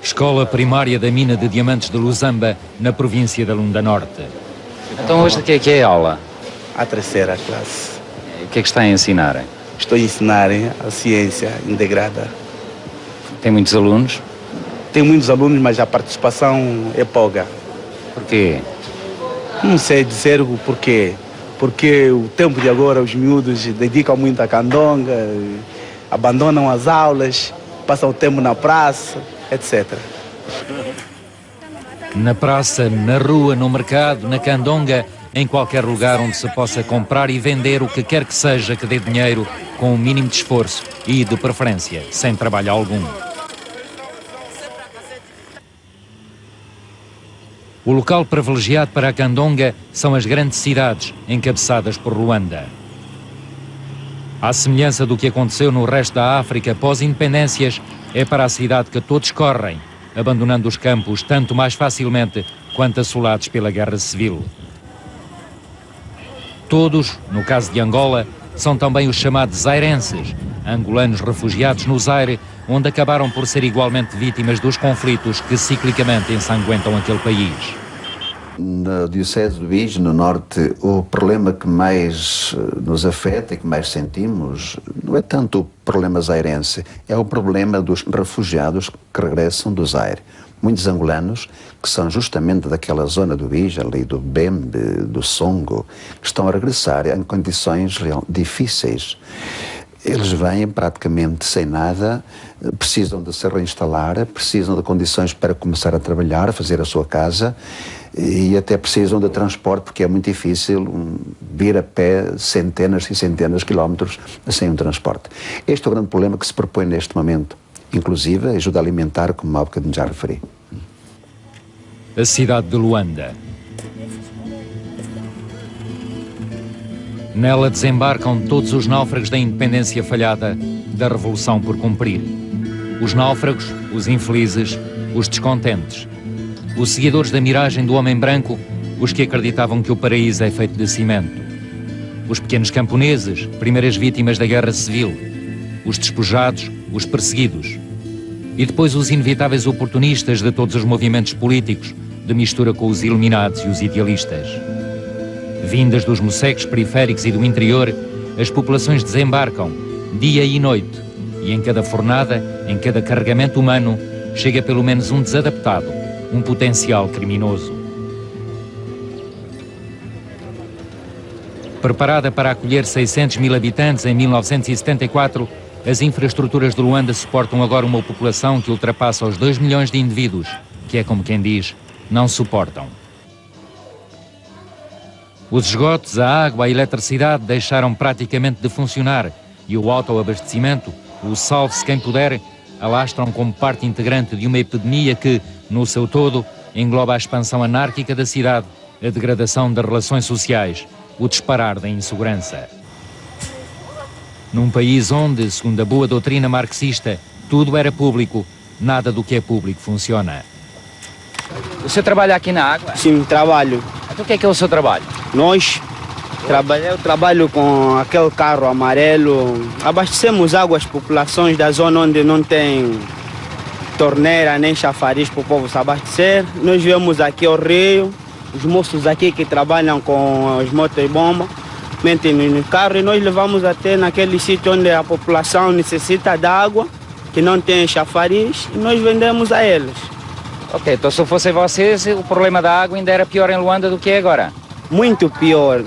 Escola primária da mina de diamantes de Luzamba, na província da Lunda Norte. Então hoje o que é a aula? A terceira classe. O que é que está a ensinar? Estou a ensinar a ciência integrada. Tem muitos alunos? Tem muitos alunos, mas a participação é pouca. Porquê? Não sei dizer o porquê. Porque o tempo de agora os miúdos dedicam muito à candonga, abandonam as aulas, passam o tempo na praça, etc. Na praça, na rua, no mercado, na candonga, em qualquer lugar onde se possa comprar e vender o que quer que seja que dê dinheiro com o mínimo de esforço e, de preferência, sem trabalho algum. O local privilegiado para a candonga são as grandes cidades, encabeçadas por Luanda. À semelhança do que aconteceu no resto da África pós-independências, é para a cidade que todos correm, abandonando os campos tanto mais facilmente quanto assolados pela guerra civil. Todos, no caso de Angola, são também os chamados zairenses, angolanos refugiados no Zaire, onde acabaram por ser igualmente vítimas dos conflitos que ciclicamente ensanguentam aquele país. Na Diocese do Beja, no norte, o problema que mais nos afeta e que mais sentimos não é tanto o problema zairense, é o problema dos refugiados que regressam do Zaire. Muitos angolanos, que são justamente daquela zona do Beja, ali do Bembe, do Songo, que estão a regressar em condições difíceis. Eles vêm praticamente sem nada, precisam de se reinstalar, precisam de condições para começar a trabalhar, a fazer a sua casa e até precisam de transporte, porque é muito difícil vir a pé centenas e centenas de quilómetros sem um transporte. Este é o grande problema que se propõe neste momento, inclusive ajuda alimentar, como há bocadinho já referi. A cidade de Luanda. Nela desembarcam todos os náufragos da independência falhada, da revolução por cumprir. Os náufragos, os infelizes, os descontentes. Os seguidores da miragem do homem branco, os que acreditavam que o paraíso é feito de cimento. Os pequenos camponeses, primeiras vítimas da guerra civil. Os despojados, os perseguidos. E depois os inevitáveis oportunistas de todos os movimentos políticos, de mistura com os iluminados e os idealistas. Vindas dos moceques periféricos e do interior, as populações desembarcam, dia e noite, e em cada fornada, em cada carregamento humano, chega pelo menos um desadaptado, um potencial criminoso. Preparada para acolher 600 mil habitantes em 1974, as infraestruturas de Luanda suportam agora uma população que ultrapassa os 2 milhões de indivíduos, que é como quem diz, não suportam. Os esgotos, a água, a eletricidade deixaram praticamente de funcionar e o autoabastecimento, o salve-se quem puder, alastram como parte integrante de uma epidemia que, no seu todo, engloba a expansão anárquica da cidade, a degradação das relações sociais, o disparar da insegurança. Num país onde, segundo a boa doutrina marxista, tudo era público, nada do que é público funciona. O senhor trabalha aqui na água? Sim, trabalho. Então o que é o seu trabalho? Eu trabalho com aquele carro amarelo. Abastecemos água às populações da zona onde não tem torneira nem chafariz para o povo se abastecer. Nós viemos aqui ao rio, os moços aqui que trabalham com as motos-bomba, metem no carro e nós levamos até naquele sítio onde a população necessita de água, que não tem chafariz, e nós vendemos a eles. Ok, então se fossem vocês, o problema da água ainda era pior em Luanda do que é agora? Muito pior.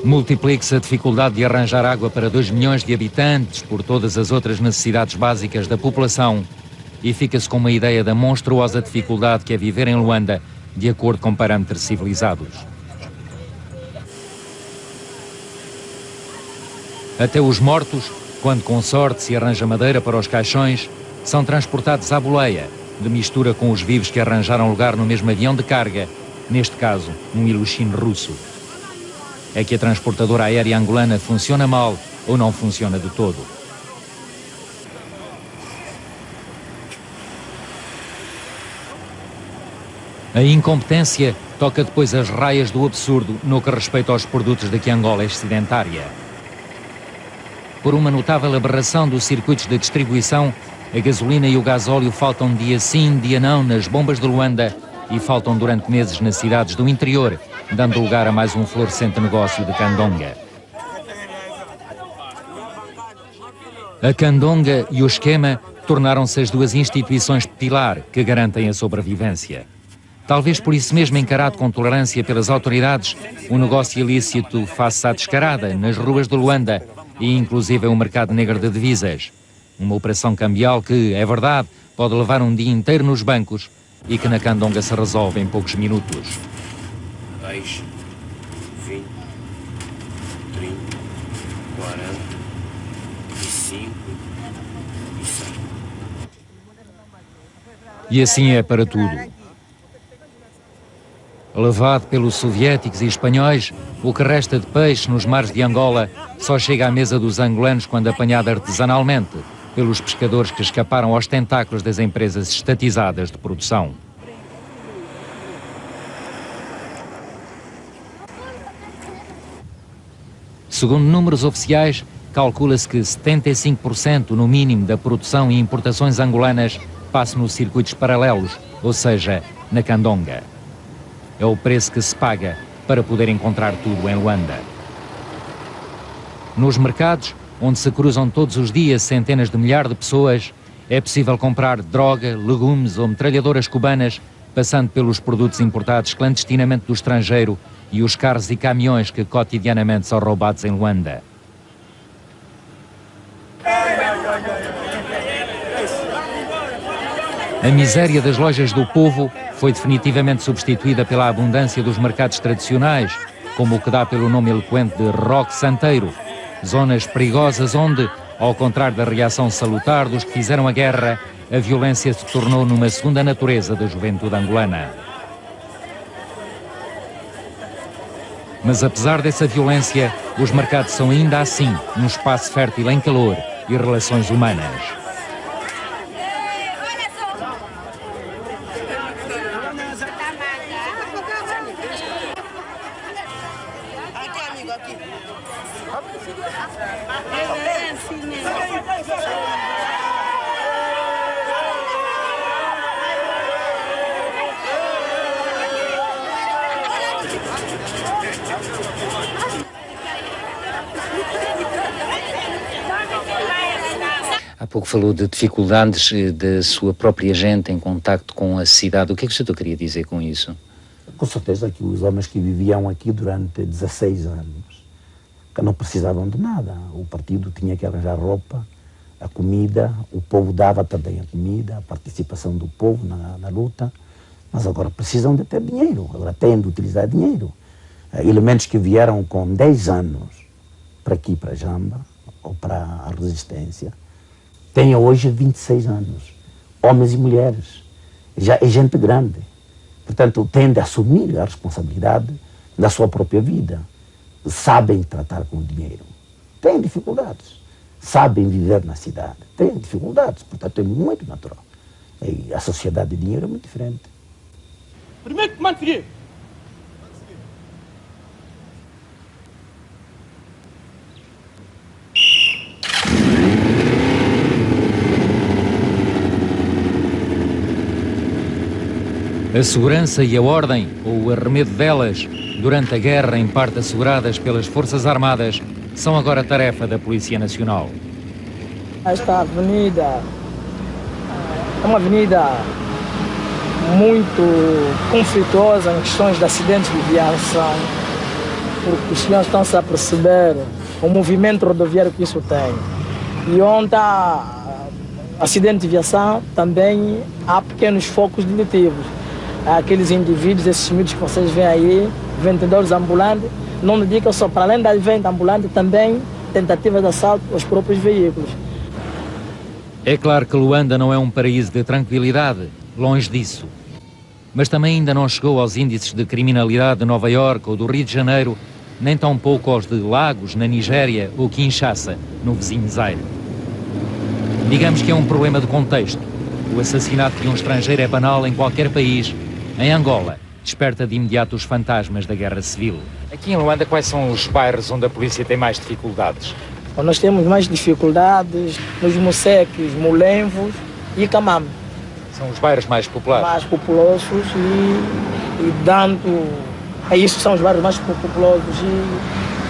Multiplique-se a dificuldade de arranjar água para 2 milhões de habitantes por todas as outras necessidades básicas da população e fica-se com uma ideia da monstruosa dificuldade que é viver em Luanda de acordo com parâmetros civilizados. Até os mortos, quando com sorte se arranja madeira para os caixões, são transportados à boleia, de mistura com os vivos que arranjaram lugar no mesmo avião de carga, neste caso, um Ilyushin russo. É que a transportadora aérea angolana funciona mal ou não funciona de todo. A incompetência toca depois as raias do absurdo no que respeita aos produtos de que Angola é excedentária. Por uma notável aberração dos circuitos de distribuição, a gasolina e o gasóleo faltam dia sim, dia não nas bombas de Luanda e faltam durante meses nas cidades do interior, dando lugar a mais um florescente negócio de candonga. A candonga e o esquema tornaram-se as duas instituições pilar que garantem a sobrevivência. Talvez por isso mesmo encarado com tolerância pelas autoridades, o negócio ilícito face à descarada nas ruas de Luanda e inclusive o mercado negro de divisas. Uma operação cambial que, é verdade, pode levar um dia inteiro nos bancos e que na candonga se resolve em poucos minutos. 10, 20, 30, 45 e 100. E assim é para tudo. Levado pelos soviéticos e espanhóis, o que resta de peixe nos mares de Angola só chega à mesa dos angolanos quando apanhado artesanalmente pelos pescadores que escaparam aos tentáculos das empresas estatizadas de produção. Segundo números oficiais, calcula-se que 75% no mínimo da produção e importações angolanas passa nos circuitos paralelos, ou seja, na candonga. É o preço que se paga para poder encontrar tudo em Luanda. Nos mercados, onde se cruzam todos os dias centenas de milhares de pessoas, é possível comprar droga, legumes ou metralhadoras cubanas, passando pelos produtos importados clandestinamente do estrangeiro e os carros e caminhões que cotidianamente são roubados em Luanda. A miséria das lojas do povo foi definitivamente substituída pela abundância dos mercados tradicionais, como o que dá pelo nome eloquente de Roque Santeiro, zonas perigosas onde, ao contrário da reação salutar dos que fizeram a guerra, a violência se tornou numa segunda natureza da juventude angolana. Mas apesar dessa violência, os mercados são ainda assim um espaço fértil em calor e relações humanas. Há pouco falou de dificuldades da sua própria gente em contacto com a cidade. O que é que o senhor queria dizer com isso? Com certeza que os homens que viviam aqui durante 16 anos, que não precisavam de nada. O partido tinha que arranjar roupa, a comida, o povo dava também a comida, a participação do povo na luta, mas agora precisam de ter dinheiro, agora têm de utilizar dinheiro. Elementos que vieram com 10 anos para aqui, para Jamba, ou para a resistência, têm hoje 26 anos, homens e mulheres, já é gente grande. Portanto, têm de assumir a responsabilidade da sua própria vida. Sabem tratar com o dinheiro. Têm dificuldades. Sabem viver na cidade. Têm dificuldades. Portanto, é muito natural. E a sociedade de dinheiro é muito diferente. Primeiro comando seguir. A segurança e a ordem, ou o arremedo delas, durante a guerra em parte asseguradas pelas Forças Armadas, são agora tarefa da Polícia Nacional. Esta avenida é uma avenida muito conflituosa em questões de acidentes de viação, porque os senhores estão-se a perceber o movimento rodoviário que isso tem. E onde há acidente de viação, também há pequenos focos delitivos. Aqueles indivíduos, esses miúdos que vocês veem aí, vendedores ambulantes, não dedicam só, para além da venda ambulante, também tentativas de assalto aos próprios veículos. É claro que Luanda não é um paraíso de tranquilidade, longe disso. Mas também ainda não chegou aos índices de criminalidade de Nova Iorque ou do Rio de Janeiro, nem tampouco aos de Lagos, na Nigéria, ou Kinshasa, no vizinho Zaire. Digamos que é um problema de contexto. O assassinato de um estrangeiro é banal em qualquer país, Em Angola, desperta de imediato os fantasmas da Guerra Civil. Aqui em Luanda, quais são os bairros onde a polícia tem mais dificuldades? Nós temos mais dificuldades nos Moceques, Molenvos e Camame. São os bairros mais populares? Mais populosos e dando... Isso são os bairros mais populosos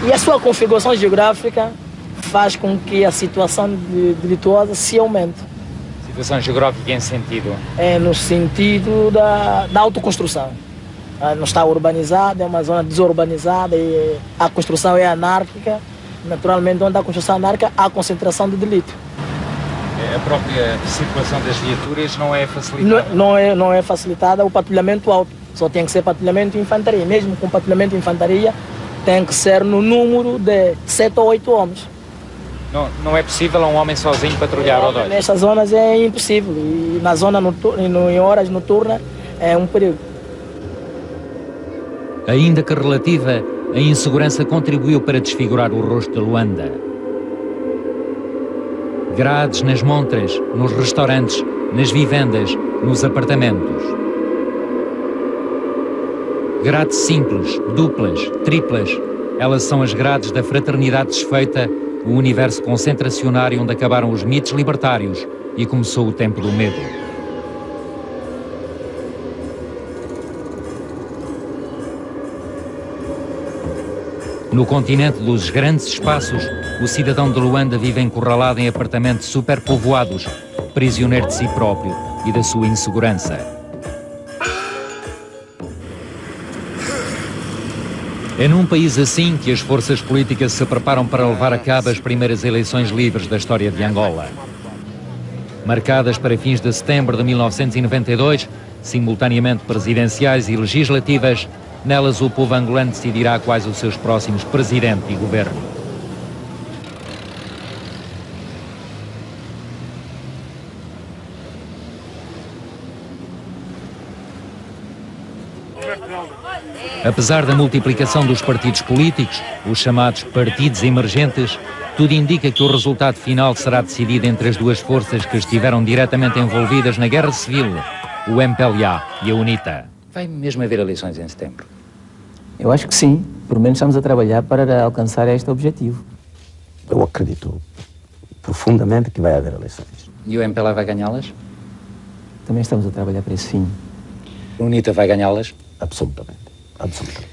e a sua configuração geográfica faz com que a situação delituosa se aumente. Situação geográfica em sentido? É no sentido da autoconstrução. Não está urbanizada, é uma zona desurbanizada e a construção é anárquica. Naturalmente, onde há construção anárquica, há concentração de delito. A própria circulação das viaturas não é facilitada? Não é facilitada o patrulhamento alto. Só tem que ser patrulhamento de infantaria. Mesmo com patrulhamento de infantaria, tem que ser no número de 7 ou 8 homens. Não é possível um homem sozinho patrulhar ou dois? Nestas zonas é impossível. E na zona noturna, em horas noturnas, é um perigo. Ainda que relativa, a insegurança contribuiu para desfigurar o rosto de Luanda. Grades nas montras, nos restaurantes, nas vivendas, nos apartamentos. Grades simples, duplas, triplas, elas são as grades da fraternidade desfeita, o universo concentracionário onde acabaram os mitos libertários e começou o tempo do medo. No continente dos grandes espaços, o cidadão de Luanda vive encurralado em apartamentos superpovoados, prisioneiro de si próprio e da sua insegurança. É num país assim que as forças políticas se preparam para levar a cabo as primeiras eleições livres da história de Angola. Marcadas para fins de setembro de 1992, simultaneamente presidenciais e legislativas, nelas o povo angolano decidirá quais os seus próximos presidente e governo. Apesar da multiplicação dos partidos políticos, os chamados partidos emergentes, tudo indica que o resultado final será decidido entre as duas forças que estiveram diretamente envolvidas na Guerra Civil, o MPLA e a UNITA. Vai mesmo haver eleições em setembro? Eu acho que sim. Pelo menos estamos a trabalhar para alcançar este objetivo. Eu acredito profundamente que vai haver eleições. E o MPLA vai ganhá-las? Também estamos a trabalhar para esse fim. A UNITA vai ganhá-las? Absolutamente. Absolutamente.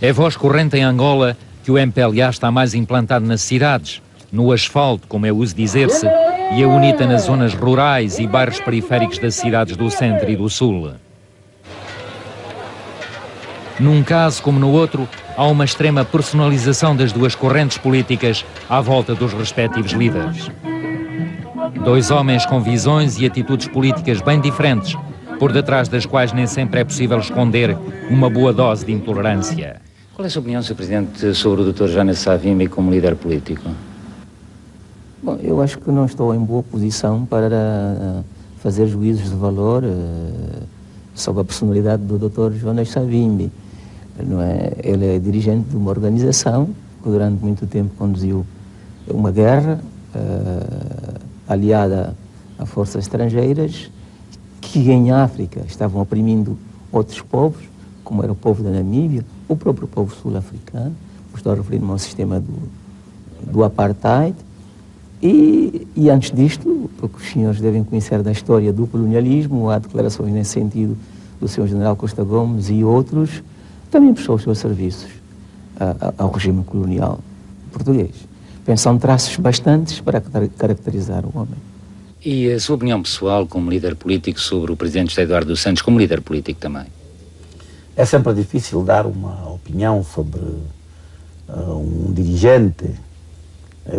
É voz corrente em Angola que o MPLA está mais implantado nas cidades, no asfalto, como é uso dizer-se, e a UNITA nas zonas rurais e bairros periféricos das cidades do centro e do sul. Num caso como no outro, há uma extrema personalização das duas correntes políticas à volta dos respectivos líderes. Dois homens com visões e atitudes políticas bem diferentes, por detrás das quais nem sempre é possível esconder uma boa dose de intolerância. Qual é a sua opinião, Sr. Presidente, sobre o Dr. Jonas Savimbi como líder político? Bom, eu acho que não estou em boa posição para fazer juízos de valor sobre a personalidade do Dr. Jonas Savimbi. Não é? Ele é dirigente de uma organização que durante muito tempo conduziu uma guerra aliada a forças estrangeiras que em África estavam oprimindo outros povos, como era o povo da Namíbia, o próprio povo sul-africano. Estou a referir-me ao sistema do apartheid. E antes disto, porque os senhores devem conhecer da história do colonialismo, há declarações nesse sentido do Sr. General Costa Gomes e outros, também prestou os seus serviços ao regime colonial português. São traços bastantes para caracterizar o homem. E a sua opinião pessoal como líder político sobre o Presidente José Eduardo dos Santos, como líder político também? É sempre difícil dar uma opinião sobre um dirigente.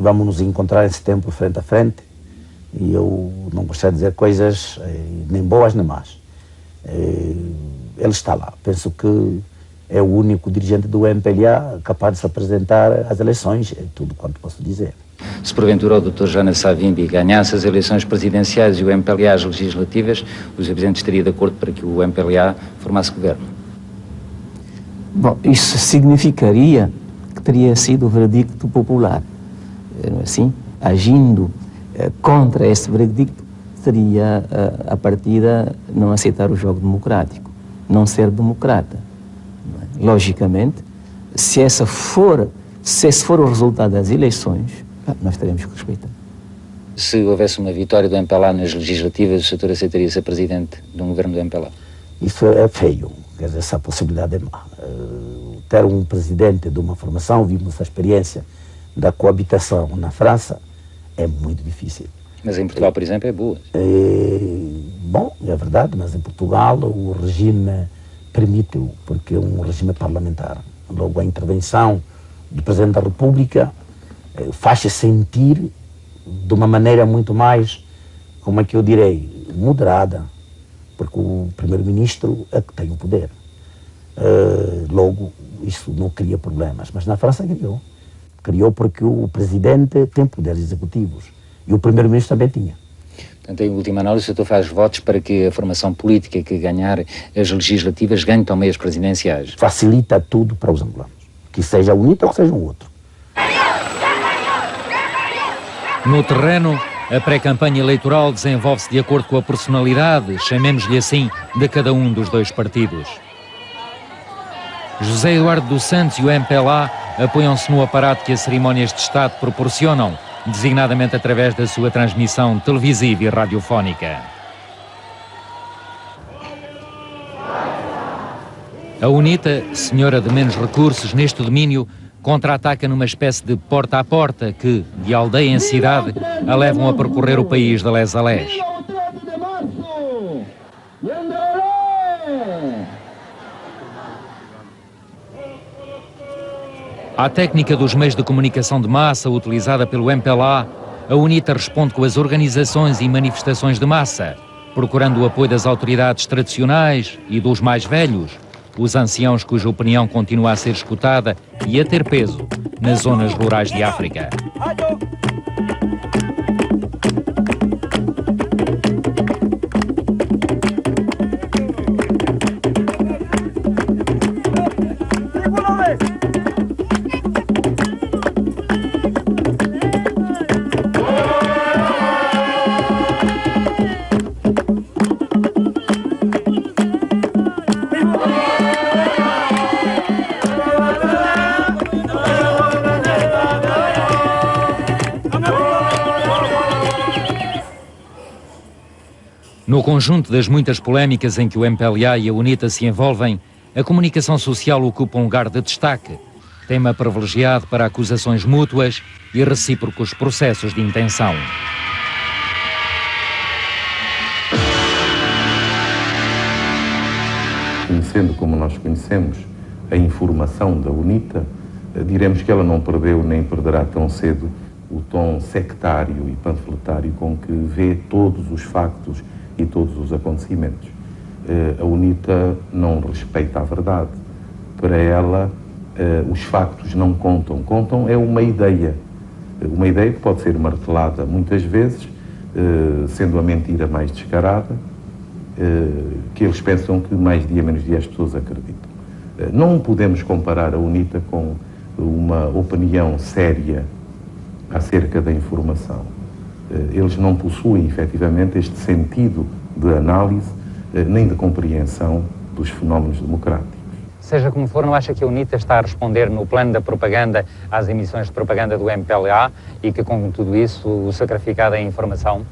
Vamos nos encontrar esse tempo frente a frente e eu não gostaria de dizer coisas nem boas nem más. Ele está lá. Penso que é o único dirigente do MPLA capaz de se apresentar às eleições, é tudo quanto posso dizer. Se porventura o Dr. Jonas Savimbi ganhasse as eleições presidenciais e o MPLA as legislativas, o Sr. Presidente estaria de acordo para que o MPLA formasse governo? Bom, isso significaria que teria sido o veredicto popular. Não é assim? Agindo contra esse veredicto, seria, a partida, não aceitar o jogo democrático, não ser democrata. Logicamente, se esse for o resultado das eleições, nós teremos que respeitar. Se houvesse uma vitória do MPLA nas legislativas, o senhor aceitaria ser presidente de um governo do MPLA? Isso é feio, quer dizer, essa possibilidade é má. Ter um presidente de uma formação, vimos a experiência da coabitação na França, é muito difícil. Mas em Portugal, por exemplo, é boa. Bom, é verdade, mas em Portugal o regime permite-o, porque é um regime parlamentar. Logo, a intervenção do Presidente da República faz-se sentir de uma maneira muito mais, como é que eu direi, moderada, porque o Primeiro-Ministro é que tem o poder. Logo, isso não cria problemas, mas na França criou. Criou porque o Presidente tem poderes executivos e o Primeiro-Ministro também tinha. Portanto, em última análise, o senhor faz votos para que a formação política que ganhar as legislativas ganhe também as presidenciais. Facilita tudo para os angolanos, que seja o UNITA ou que seja um outro. No terreno, a pré-campanha eleitoral desenvolve-se de acordo com a personalidade, chamemos-lhe assim, de cada um dos dois partidos. José Eduardo dos Santos e o MPLA apoiam-se no aparato que as cerimónias de Estado proporcionam, designadamente através da sua transmissão televisiva e radiofónica. A UNITA, senhora de menos recursos neste domínio, contra-ataca numa espécie de porta a porta que, de aldeia em cidade, a levam a percorrer o país de les a les. À técnica dos meios de comunicação de massa utilizada pelo MPLA, a UNITA responde com as organizações e manifestações de massa, procurando o apoio das autoridades tradicionais e dos mais velhos, os anciãos cuja opinião continua a ser escutada e a ter peso nas zonas rurais de África. No conjunto das muitas polémicas em que o MPLA e a UNITA se envolvem, a comunicação social ocupa um lugar de destaque, tema privilegiado para acusações mútuas e recíprocos processos de intenção. Conhecendo como nós conhecemos a informação da UNITA, diremos que ela não perdeu nem perderá tão cedo o tom sectário e panfletário com que vê todos os factos e todos os acontecimentos. A UNITA não respeita a verdade. Para ela, os factos não contam. Contam é uma ideia que pode ser martelada muitas vezes, sendo a mentira mais descarada, que eles pensam que mais dia menos dia as pessoas acreditam. Não podemos comparar a UNITA com uma opinião séria acerca da informação. Eles não possuem, efetivamente, este sentido de análise nem de compreensão dos fenómenos democráticos. Seja como for, não acha que a UNITA está a responder no plano da propaganda às emissões de propaganda do MPLA e que, com tudo isso, o sacrificado é a informação?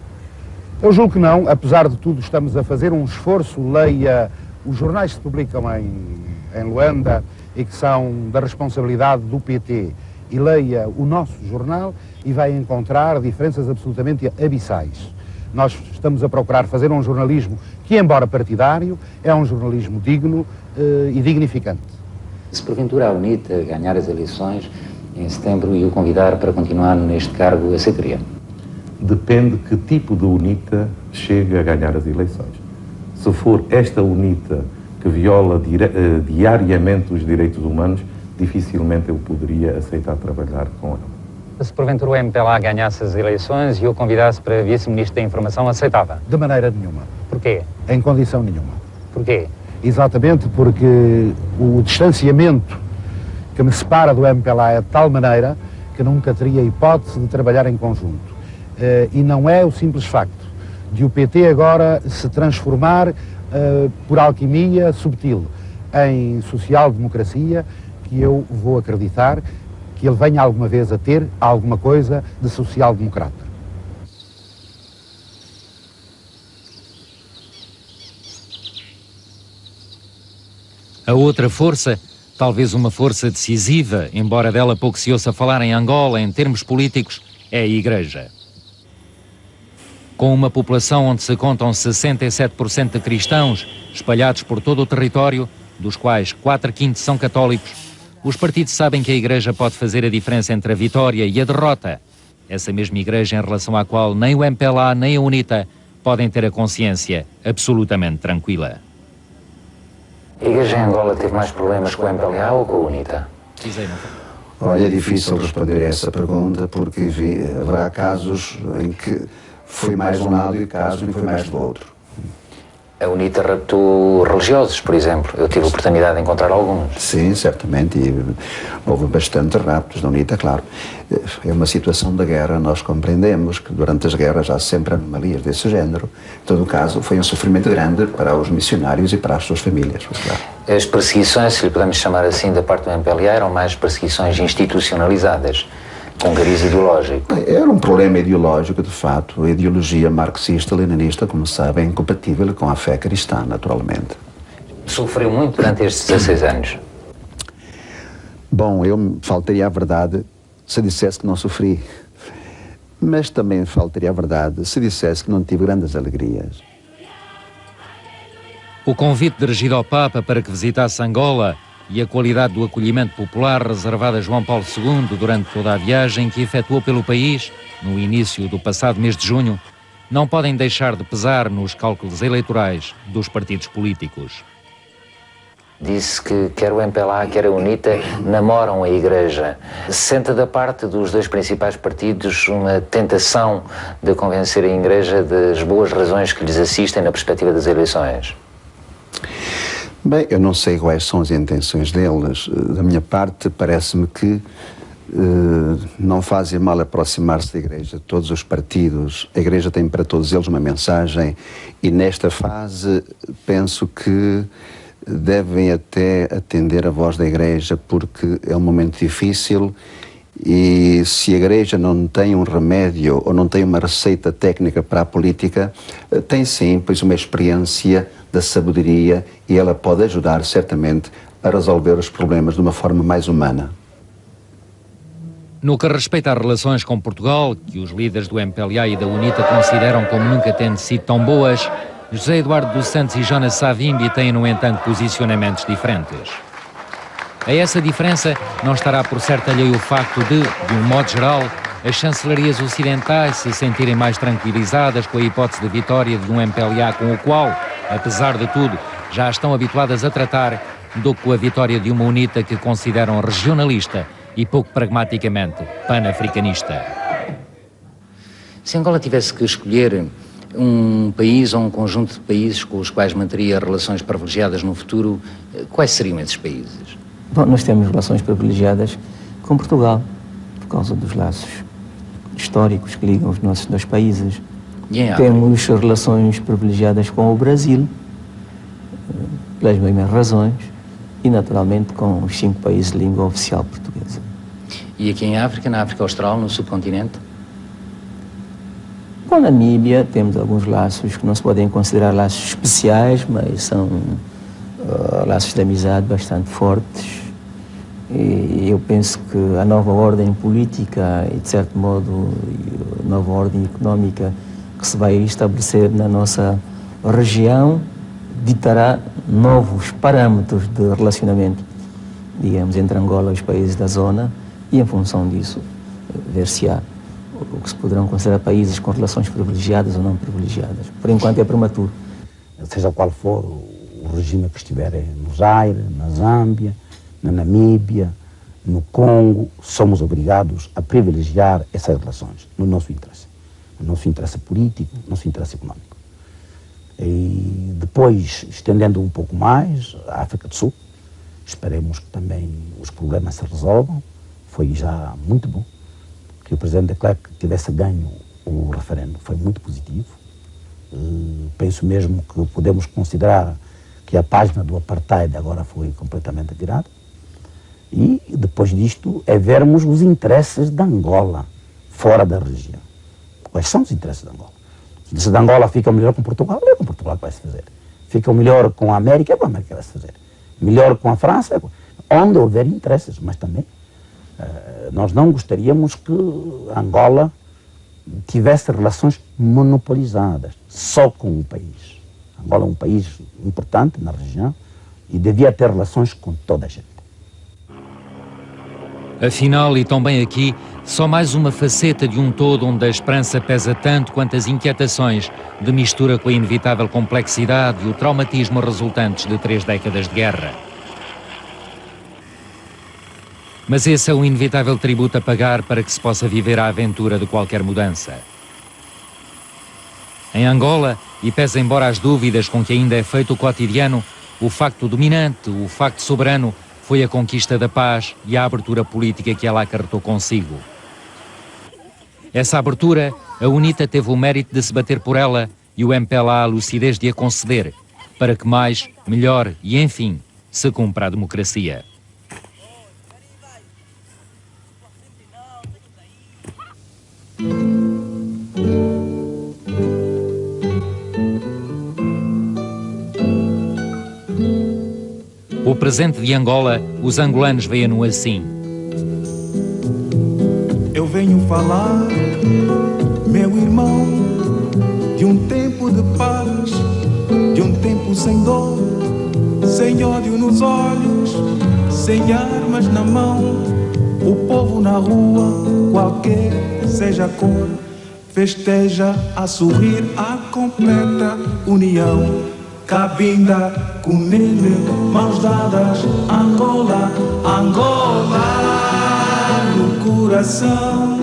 Eu julgo que não. Apesar de tudo, estamos a fazer um esforço. Leia os jornais que se publicam em Luanda e que são da responsabilidade do PT, e leia o nosso jornal e vai encontrar diferenças absolutamente abissais. Nós estamos a procurar fazer um jornalismo que, embora partidário, é um jornalismo digno e dignificante. Se porventura a UNITA ganhar as eleições em setembro e o convidar para continuar neste cargo, aceitaria? Depende que tipo de UNITA chega a ganhar as eleições. Se for esta UNITA que viola diariamente os direitos humanos, dificilmente eu poderia aceitar trabalhar com ela. Se porventura o MPLA ganhasse as eleições e o convidasse para vice-ministro da Informação, aceitava? De maneira nenhuma. Porquê? Em condição nenhuma. Porquê? Exatamente porque o distanciamento que me separa do MPLA é de tal maneira que nunca teria hipótese de trabalhar em conjunto. E não é o simples facto de o PT agora se transformar por alquimia subtil em social-democracia, que eu vou acreditar que ele venha alguma vez a ter alguma coisa de social-democrata. A outra força, talvez uma força decisiva, embora dela pouco se ouça falar em Angola em termos políticos, é a Igreja. Com uma população onde se contam 67% de cristãos, espalhados por todo o território, dos quais 4/5 são católicos, os partidos sabem que a Igreja pode fazer a diferença entre a vitória e a derrota. Essa mesma Igreja em relação à qual nem o MPLA nem a UNITA podem ter a consciência absolutamente tranquila. A Igreja em Angola teve mais problemas com o MPLA ou com a UNITA? Olha, é difícil responder a essa pergunta, porque haverá casos em que foi mais de um lado e casos em que foi mais do outro. A UNITA raptou religiosos, por exemplo. Eu tive a oportunidade de encontrar alguns. Sim, certamente, e houve bastante raptos da UNITA, claro. É uma situação da guerra, nós compreendemos que durante as guerras há sempre anomalias desse género. Em todo caso, foi um sofrimento grande para os missionários e para as suas famílias. Claro. As perseguições, se lhe podemos chamar assim, da parte do MPLA, eram mais perseguições institucionalizadas, com cariz ideológico. Era um problema ideológico, de fato. A ideologia marxista-leninista, como sabem, é incompatível com a fé cristã, naturalmente. Sofreu muito durante estes 16 anos? Bom, eu faltaria a verdade se dissesse que não sofri. Mas também faltaria a verdade se dissesse que não tive grandes alegrias. O convite dirigido ao Papa para que visitasse Angola e a qualidade do acolhimento popular reservado a João Paulo II durante toda a viagem que efetuou pelo país, no início do passado mês de junho, não podem deixar de pesar nos cálculos eleitorais dos partidos políticos. Disse que quer o MPLA, quer a UNITA namoram a Igreja. Sente da parte dos dois principais partidos uma tentação de convencer a Igreja das boas razões que lhes assistem na perspectiva das eleições? Bem, eu não sei quais são as intenções deles. Da minha parte, parece-me que não fazem mal aproximar-se da Igreja. Todos os partidos, a Igreja tem para todos eles uma mensagem e nesta fase penso que devem até atender a voz da Igreja, porque é um momento difícil e se a Igreja não tem um remédio ou não tem uma receita técnica para a política, tem sim, pois, uma experiência da sabedoria e ela pode ajudar certamente a resolver os problemas de uma forma mais humana. No que respeita às relações com Portugal, que os líderes do MPLA e da UNITA consideram como nunca tendo sido tão boas, José Eduardo dos Santos e Jonas Savimbi têm, no entanto, posicionamentos diferentes. A essa diferença não estará por certo alheio o facto de um modo geral, as chancelarias ocidentais se sentirem mais tranquilizadas com a hipótese de vitória de um MPLA com o qual, apesar de tudo, já estão habituadas a tratar, do que com a vitória de uma UNITA que consideram regionalista e pouco pragmaticamente pan-africanista. Se Angola tivesse que escolher um país ou um conjunto de países com os quais manteria relações privilegiadas no futuro, quais seriam esses países? Bom, nós temos relações privilegiadas com Portugal, por causa dos laços históricos que ligam os nossos dois países. Temos relações privilegiadas com o Brasil, pelas mesmas razões, e naturalmente com os 5 países de língua oficial portuguesa. E aqui em África, na África Austral, no subcontinente? Com a Namíbia temos alguns laços que não se podem considerar laços especiais, mas são laços de amizade bastante fortes. E eu penso que a nova ordem política e, de certo modo, a nova ordem económica que se vai estabelecer na nossa região ditará novos parâmetros de relacionamento, digamos, entre Angola e os países da zona, e em função disso ver-se-á o que se poderão considerar países com relações privilegiadas ou não privilegiadas. Por enquanto é prematuro. Seja qual for o regime que estiver no Zaire, na Zâmbia, na Namíbia, no Congo, somos obrigados a privilegiar essas relações no nosso interesse político, no nosso interesse económico. E depois, estendendo um pouco mais, a África do Sul, esperemos que também os problemas se resolvam. Foi já muito bom que o Presidente de Klerk tivesse ganho o referendo, foi muito positivo. penso mesmo que podemos considerar que a página do apartheid agora foi completamente virada. E depois disto é vermos os interesses de Angola fora da região. Quais são os interesses de Angola? Os interesses de Angola ficam melhor com Portugal, é com Portugal que vai se fazer. Ficam melhor com a América, é com a América que vai se fazer. Melhor com a França, onde houver interesses, mas também nós não gostaríamos que Angola tivesse relações monopolizadas só com um país. Angola é um país importante na região e devia ter relações com toda a gente. Afinal, e também aqui, só mais uma faceta de um todo onde a esperança pesa tanto quanto as inquietações, de mistura com a inevitável complexidade e o traumatismo resultantes de 3 décadas de guerra. Mas esse é um inevitável tributo a pagar para que se possa viver a aventura de qualquer mudança. Em Angola, e pese embora as dúvidas com que ainda é feito o cotidiano, o facto dominante, o facto soberano, foi a conquista da paz e a abertura política que ela acarretou consigo. Essa abertura, a UNITA teve o mérito de se bater por ela e o MPLA a lucidez de a conceder, para que mais, melhor e, enfim, se cumpra a democracia. O presente de Angola, os angolanos veem-no assim. Eu venho falar, meu irmão, de um tempo de paz, de um tempo sem dor, sem ódio nos olhos, sem armas na mão. O povo na rua, qualquer seja a cor, festeja a sorrir a completa união. Cabinda, Cunene, mãos dadas, Angola, Angola no coração.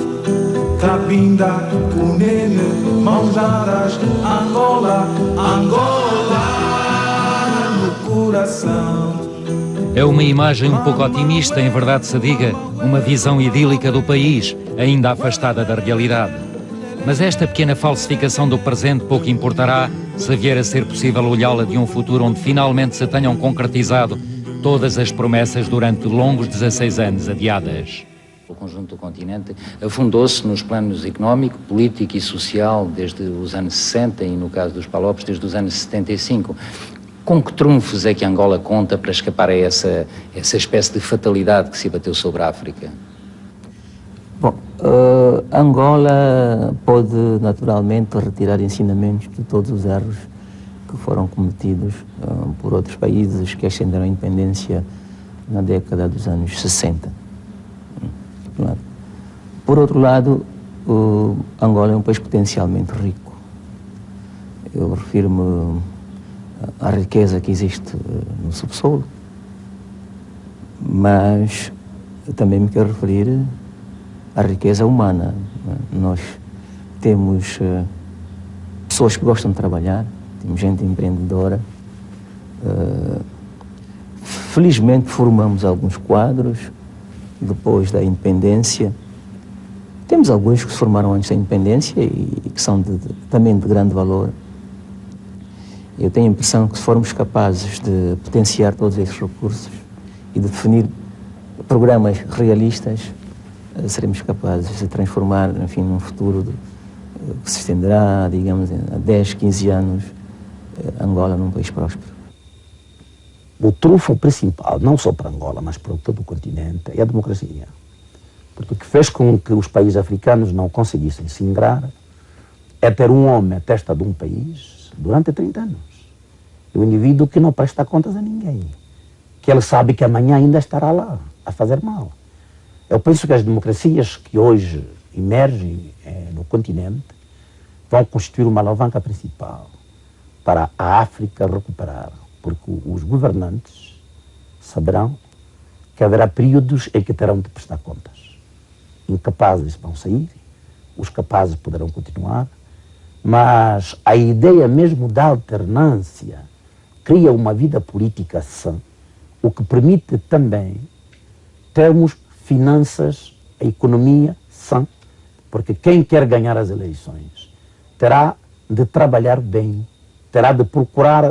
Cabinda, Cunene, mãos dadas, Angola, Angola no coração. É uma imagem um pouco otimista, em verdade se diga, uma visão idílica do país, ainda afastada da realidade. Mas esta pequena falsificação do presente pouco importará se vier a ser possível olhá-la de um futuro onde finalmente se tenham concretizado todas as promessas durante longos 16 anos adiadas. O conjunto do continente afundou-se nos planos económico, político e social desde os anos 60 e, no caso dos Palopes, desde os anos 75. Com que trunfos é que Angola conta para escapar a essa espécie de fatalidade que se abateu sobre a África? Bom, Angola pode naturalmente retirar ensinamentos de todos os erros que foram cometidos por outros países que ascenderam a independência na década dos anos 60. Por outro lado, Angola é um país potencialmente rico. Eu refiro-me à riqueza que existe no subsolo, mas também me quero referir à riqueza humana. Nós temos pessoas que gostam de trabalhar, temos gente empreendedora. Felizmente formamos alguns quadros depois da independência. Temos alguns que se formaram antes da independência e que são também de grande valor. Eu tenho a impressão que se formos capazes de potenciar todos esses recursos e de definir programas realistas, seremos capazes de transformar, enfim, num futuro que se estenderá, digamos, a 10, 15 anos, Angola num país próspero. O trunfo principal, não só para Angola, mas para todo o continente, é a democracia. Porque o que fez com que os países africanos não conseguissem se ingrar é ter um homem à testa de um país durante 30 anos. E o indivíduo que não presta contas a ninguém. Que ele sabe que amanhã ainda estará lá, a fazer mal. Eu penso que as democracias que hoje emergem no continente vão constituir uma alavanca principal para a África recuperar. Porque os governantes saberão que haverá períodos em que terão de prestar contas. Incapazes vão sair, os capazes poderão continuar, mas a ideia mesmo da alternância cria uma vida política sã, o que permite também termos finanças, a economia sã, porque quem quer ganhar as eleições terá de trabalhar bem, terá de procurar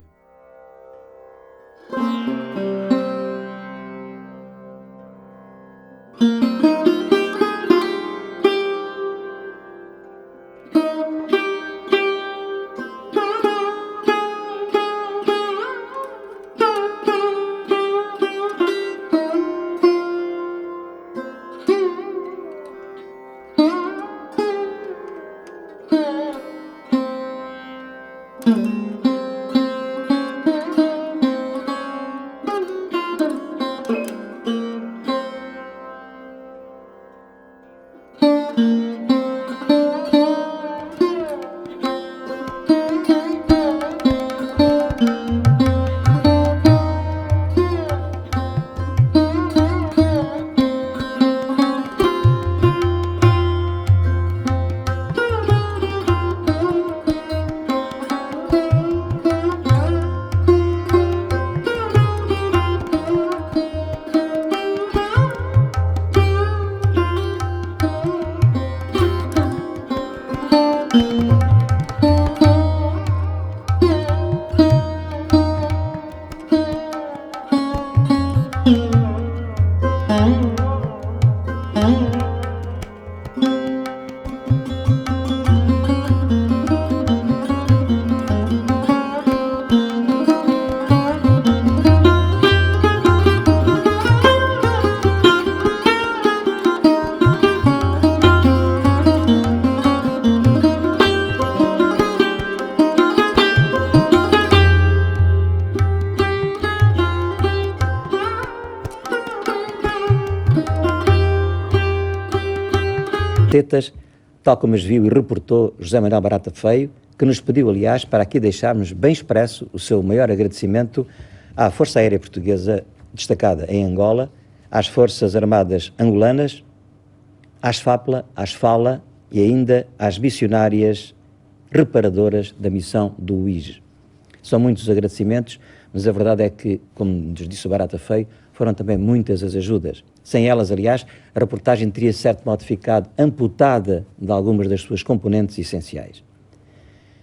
tetas, tal como as viu e reportou José Manuel Barata Feio, que nos pediu, aliás, para aqui deixarmos bem expresso o seu maior agradecimento à Força Aérea Portuguesa destacada em Angola, às Forças Armadas Angolanas, às FAPLA, às FALA e ainda às missionárias reparadoras da missão do UIJ. São muitos os agradecimentos, mas a verdade é que, como nos disse o Barata Feio, foram também muitas as ajudas. Sem elas, aliás, a reportagem teria, de certo modo, ficado amputada de algumas das suas componentes essenciais.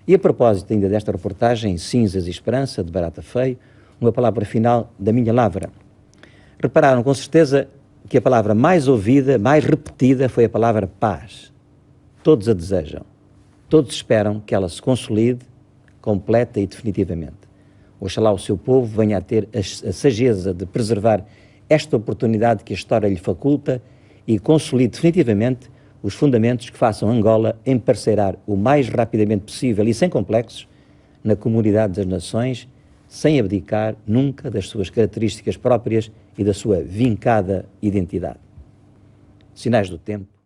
E a propósito ainda desta reportagem, Cinzas e Esperança, de Barata Feio, uma palavra final da minha lavra. Repararam com certeza que a palavra mais ouvida, mais repetida, foi a palavra paz. Todos a desejam. Todos esperam que ela se consolide, completa e definitivamente. Oxalá o seu povo venha a ter a sageza de preservar esta oportunidade que a história lhe faculta e consolide definitivamente os fundamentos que façam Angola emparceirar o mais rapidamente possível e sem complexos na comunidade das nações, sem abdicar nunca das suas características próprias e da sua vincada identidade. Sinais do tempo.